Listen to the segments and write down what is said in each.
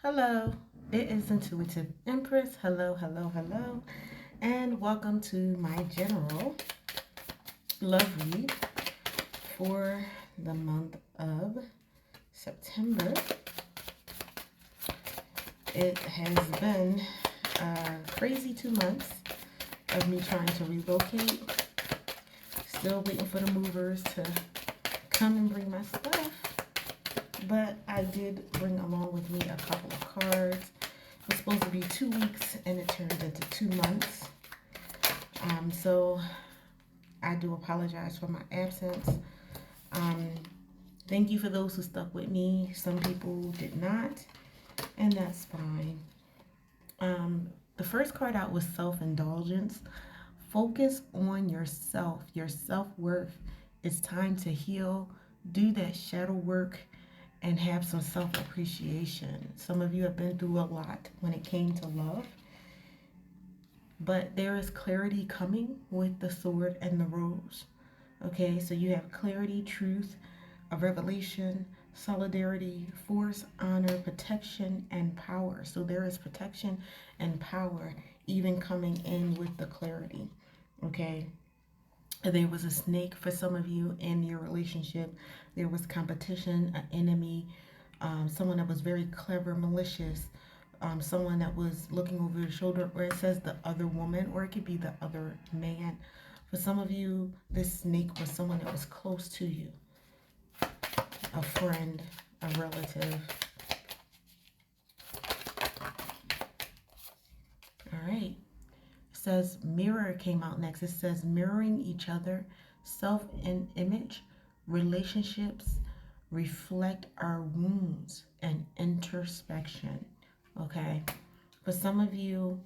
Hello, it is Intuitive Empress. Hello, hello, hello, and welcome to my general love read for the month of September. It has been a crazy 2 months of me trying to relocate. Still waiting for the movers to come and bring my stuff. But I did bring along with me a couple of cards. It was supposed to be 2 weeks and it turned into 2 months. So I do apologize for my absence. Thank you for those who stuck with me. Some people did not, and that's fine. The first card out was Self-Indulgence. Focus on yourself, your self-worth. It's time to heal. Do that shadow work and have some self-appreciation. Some of you have been through a lot when it came to love, but there is clarity coming with the sword and the rose. Okay, so you have clarity, truth, a revelation, solidarity, force, honor, protection, and power. So there is protection and power even coming in with the clarity. Okay, there was a snake for some of you in your relationship. There was competition, an enemy, someone that was very clever, malicious, someone that was looking over your shoulder, or it says the other woman, or it could be the other man. For some of you, this snake was someone that was close to you, a friend, a relative. All right. Says mirror came out next. It says mirroring each other, self and image, relationships reflect our wounds and introspection. Okay, for some of you,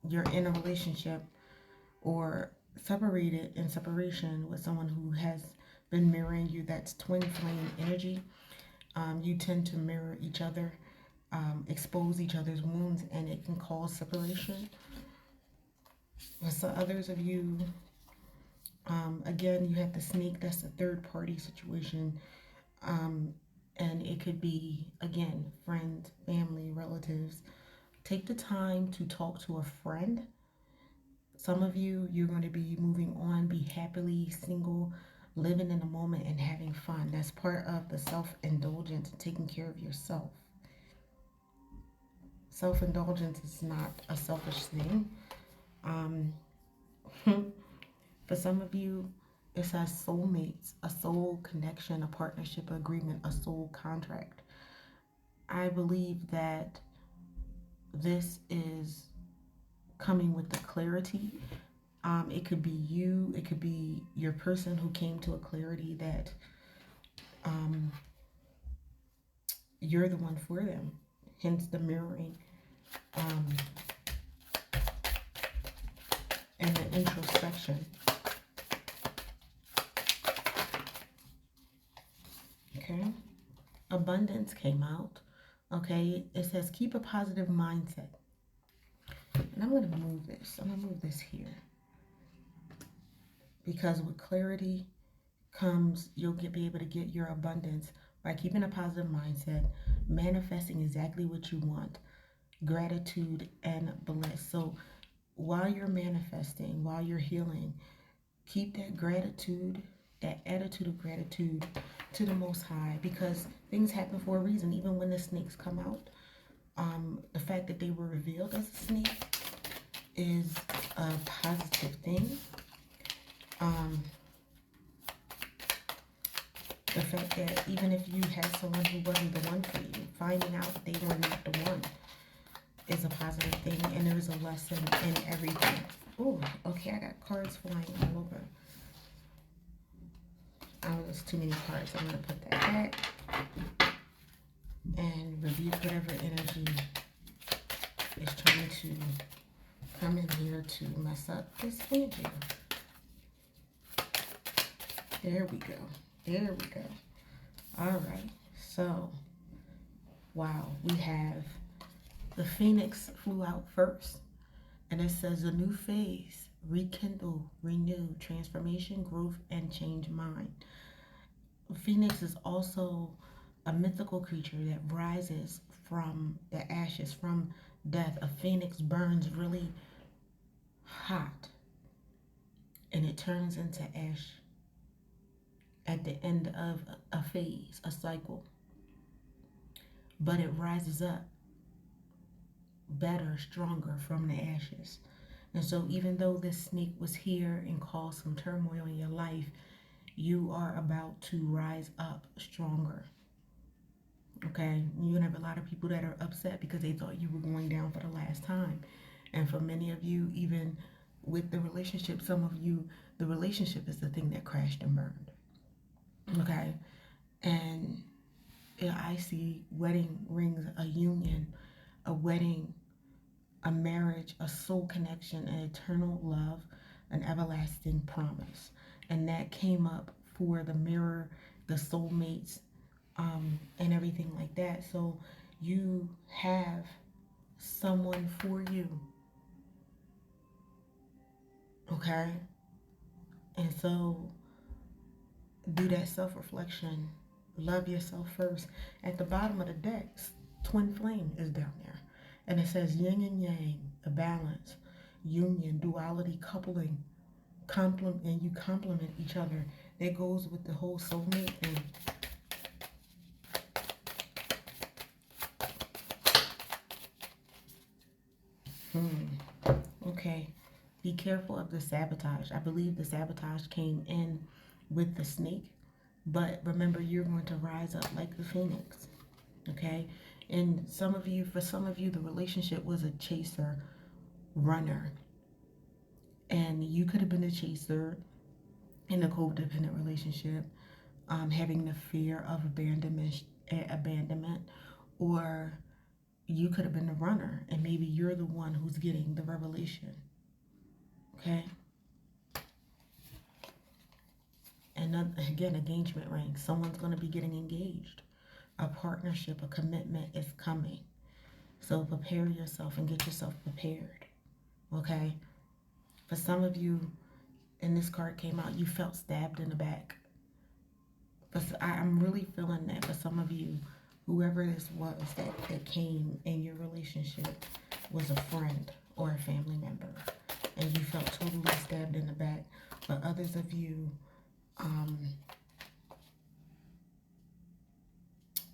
you're in a relationship or separated in separation with someone who has been mirroring you. That's twin flame energy. You tend to mirror each other, expose each other's wounds, and it can cause separation. For some others of you, again, you have the snake. That's a third party situation, and it could be, again, friends, family, relatives. Take the time to talk to a friend. Some of you, you're going to be moving on, be happily single, living in the moment and having fun. That's part of the self-indulgence, taking care of yourself. Self-indulgence is not a selfish thing. For some of you, it says soulmates, a soul connection, a partnership agreement, a soul contract. I believe that this is coming with the clarity. It could be you, it could be your person who came to a clarity that you're the one for them, hence the mirroring and the introspection. Okay, abundance came out. Okay, it says keep a positive mindset. And I'm going to move this. I'm going to move this here. Because with clarity comes, you'll be able to get your abundance by keeping a positive mindset, manifesting exactly what you want, gratitude and bliss. So while you're manifesting, while you're healing, keep that gratitude, that attitude of gratitude to the Most High, because things happen for a reason. Even when the snakes come out, the fact that they were revealed as a snake is a positive thing. The fact that even if you had someone who wasn't the one for you, finding out that they were not the one is a positive thing, and there's a lesson in everything. Oh, okay, I got cards flying all over. Oh, there's too many cards. I'm going to put that back and rebuke whatever energy is trying to come in here to mess up this energy. There we go. There we go. All right. So, wow, we have the Phoenix flew out first. And it says a new phase, rekindle, renew, transformation, growth, and change mind. Phoenix is also a mythical creature that rises from the ashes, from death. A phoenix burns really hot and it turns into ash at the end of a phase, a cycle. But it rises up better, stronger from the ashes. And so even though this snake was here and caused some turmoil in your life, you are about to rise up stronger. Okay? You're going to have a lot of people that are upset because they thought you were going down for the last time. And for many of you, even with the relationship, some of you, the relationship is the thing that crashed and burned. Okay? And I see wedding rings, a union, a wedding, a marriage, a soul connection, an eternal love, an everlasting promise. And that came up for the mirror, the soulmates, and everything like that. So you have someone for you. Okay? And so do that self-reflection. Love yourself first. At the bottom of the deck, Twinflame is down there. And it says yin and yang, a balance, union, duality, coupling, and you complement each other. That goes with the whole soulmate thing. Okay. Be careful of the sabotage. I believe the sabotage came in with the snake. But remember, you're going to rise up like the phoenix. Okay? And for some of you, the relationship was a chaser, runner. And you could have been a chaser in a codependent relationship, having the fear of abandonment, or you could have been the runner, and maybe you're the one who's getting the revelation. Okay? And again, engagement ring. Someone's going to be getting engaged. A partnership, a commitment is coming. So prepare yourself and get yourself prepared. Okay? For some of you, and this card came out, you felt stabbed in the back. But I'm really feeling that for some of you, whoever this was that came in your relationship was a friend or a family member. And you felt totally stabbed in the back. For others of you,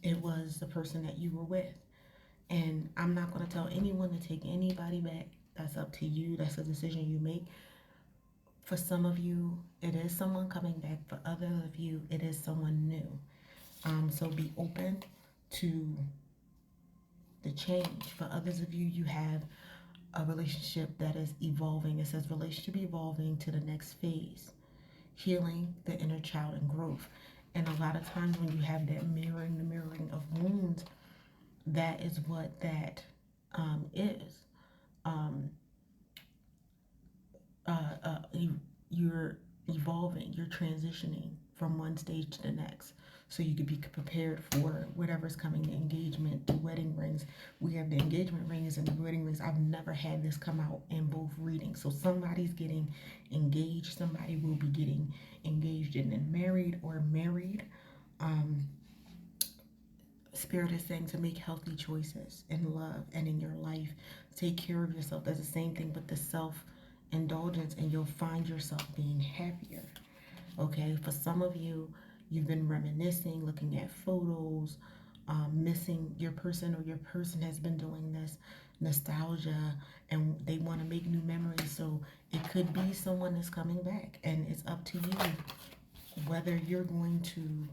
it was the person that you were with. And I'm not going to tell anyone to take anybody back. That's up to you. That's a decision you make. For some of you, it is someone coming back. For others of you, it is someone new. So be open to the change. For others of you, you have a relationship that is evolving. It says relationship evolving to the next phase. Healing the inner child and growth. And a lot of times when you have that mirroring of wounds, that is what that is. You're evolving, you're transitioning from one stage to the next. So you could be prepared for whatever's coming, the engagement, the wedding rings. We have the engagement rings and the wedding rings. I've never had this come out in both readings. So somebody's getting engaged. Somebody will be getting engaged and then married or married. Spirit is saying to make healthy choices in love and in your life. Take care of yourself. That's the same thing with the self-indulgence, and you'll find yourself being happier. Okay, for some of you, you've been reminiscing, looking at photos, missing your person, or your person has been doing this nostalgia and they want to make new memories. So it could be someone that's coming back, and it's up to you whether you're going to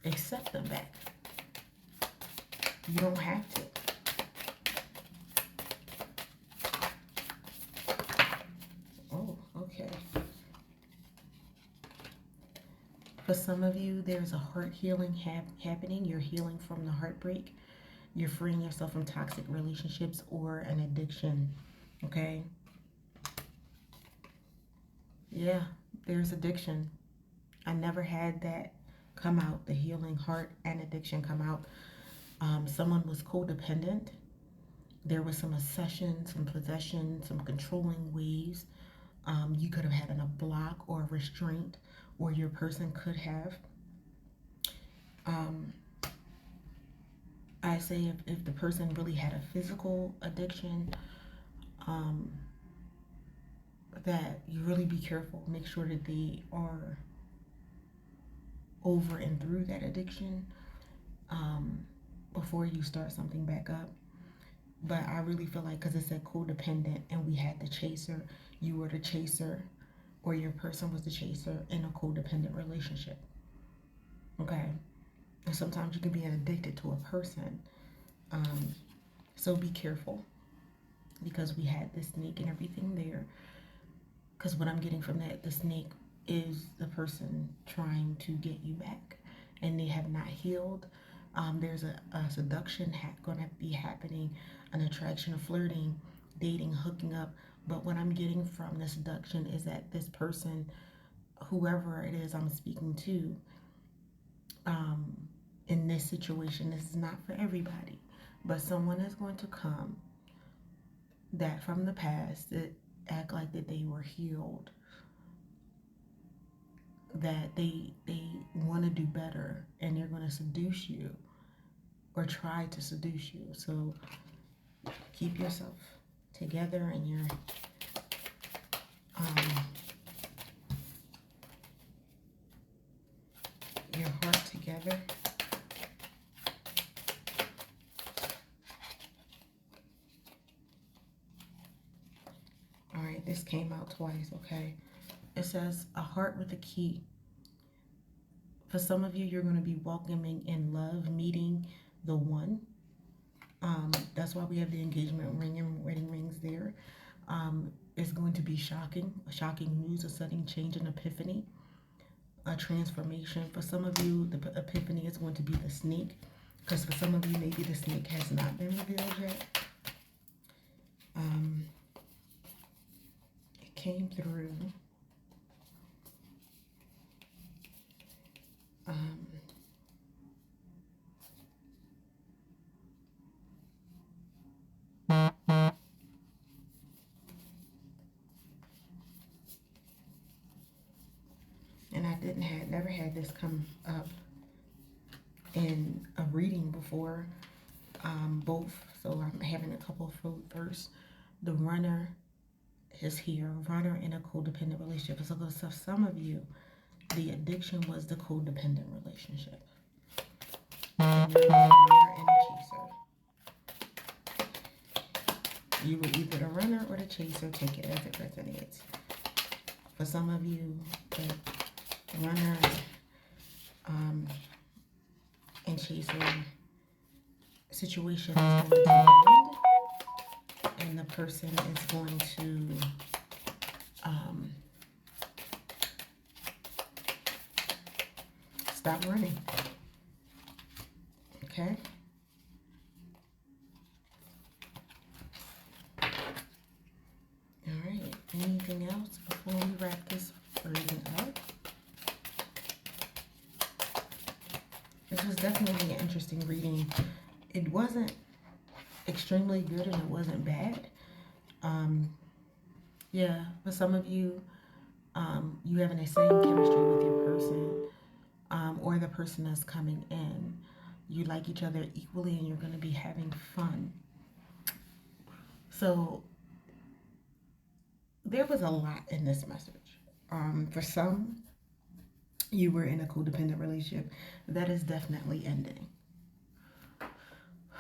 accept them back. You don't have to. Oh, okay. For some of you, there's a heart healing happening. You're healing from the heartbreak. You're freeing yourself from toxic relationships or an addiction. Okay? Yeah, there's addiction. I never had that come out, the healing heart and addiction come out. Someone was codependent. There was some obsession, some possession, some controlling ways. You could have had a block or a restraint, or your person could have. I say if the person really had a physical addiction, that you really be careful. Make sure that they are over and through that addiction before you start something back up. But I really feel like, because it said codependent and we had the chaser, you were the chaser, or your person was the chaser in a codependent relationship. Okay? And sometimes you can be addicted to a person. So be careful, because we had the snake and everything there. Because what I'm getting from that, the snake is the person trying to get you back, and they have not healed. There's a seduction going to be happening, an attraction, a flirting, dating, hooking up. But what I'm getting from the seduction is that this person, whoever it is I'm speaking to, in this situation, this is not for everybody, but someone is going to come that from the past that act like that they were healed, that they want to do better, and they're going to seduce you or try to seduce you. So keep yourself together and your heart together. All right, this came out twice, okay? It says a heart with a key. For some of you, you're going to be welcoming in love, meeting the one. That's why we have the engagement ring and wedding rings there. It's going to be shocking news, a sudden change, an epiphany, a transformation. For some of you, the epiphany is going to be the snake, because for some of you, maybe the snake has not been revealed yet. It came through. And I never had this come up in a reading before. Both. So I'm having a couple of first. The runner is here. Runner in a codependent relationship. So some of you, the addiction was the codependent relationship. And you're the runner and the chaser. You were either the runner or the chaser. Take it as it resonates. For some of you, the runner and chaser situation is going to end, and the person is going to stop running. Okay? All right. Anything else before we wrap this reading up? This was definitely an interesting reading. It wasn't extremely good and it wasn't bad. Yeah, for some of you, you having the same chemistry with your person, or the person that's coming in. You like each other equally and you're going to be having fun. So there was a lot in this message. For some, you were in a codependent relationship. That is definitely ending.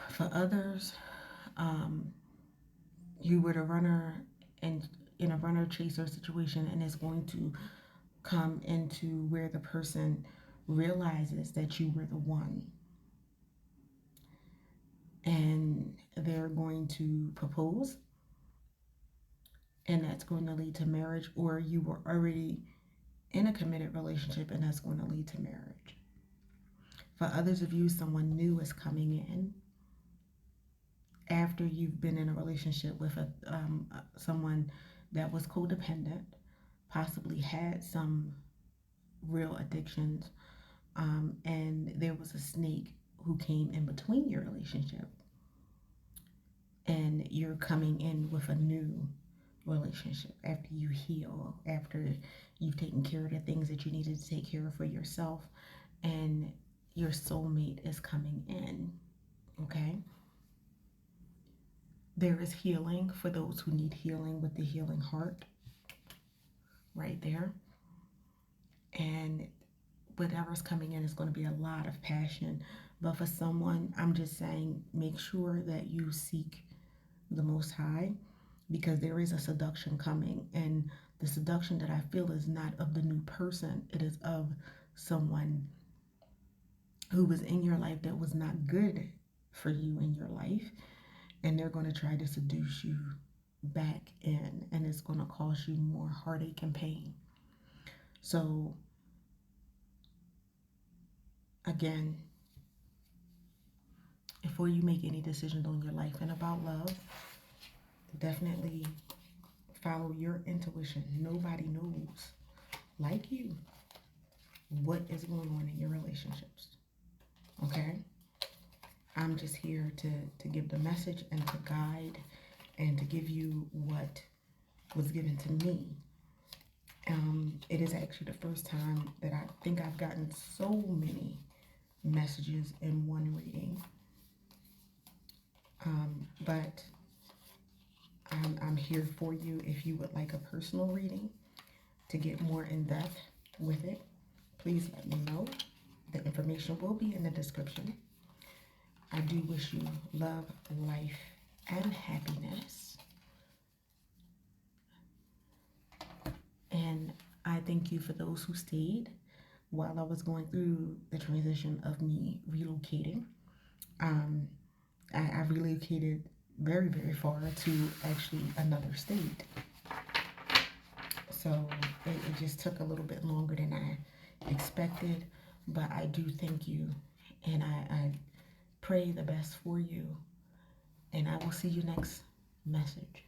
For others, you were the runner and in a runner-chaser situation, and it's going to come into where the person realizes that you were the one. And they're going to propose, and that's going to lead to marriage, or you were already in a committed relationship and that's going to lead to marriage. For others of you, someone new is coming in after you've been in a relationship with someone that was codependent, possibly had some real addictions, and there was a snake who came in between your relationship, and you're coming in with a new relationship after you heal, after you've taken care of the things that you needed to take care of for yourself, and your soulmate is coming in. okay? There is healing for those who need healing with the healing heart right there. And whatever's coming in is going to be a lot of passion. But for someone, I'm just saying, make sure that you seek the Most High, because there is a seduction coming. And the seduction that I feel is not of the new person. It is of someone who was in your life that was not good for you in your life. And they're going to try to seduce you back in. And it's going to cause you more heartache and pain. So, again, before you make any decisions on your life and about love, definitely follow your intuition. Nobody knows, like you, what is going on in your relationships. Okay? I'm just here to give the message and to guide and to give you what was given to me. It is actually the first time that I think I've gotten so many messages in one reading. But I'm here for you if you would like a personal reading to get more in depth with it. Please let me know. The information will be in the description. I do wish you love, life, and happiness. And I thank you for those who stayed while I was going through the transition of me relocating. I relocated very, very far to actually another state. So it just took a little bit longer than I expected. But I do thank you. And I pray the best for you. And I will see you next message.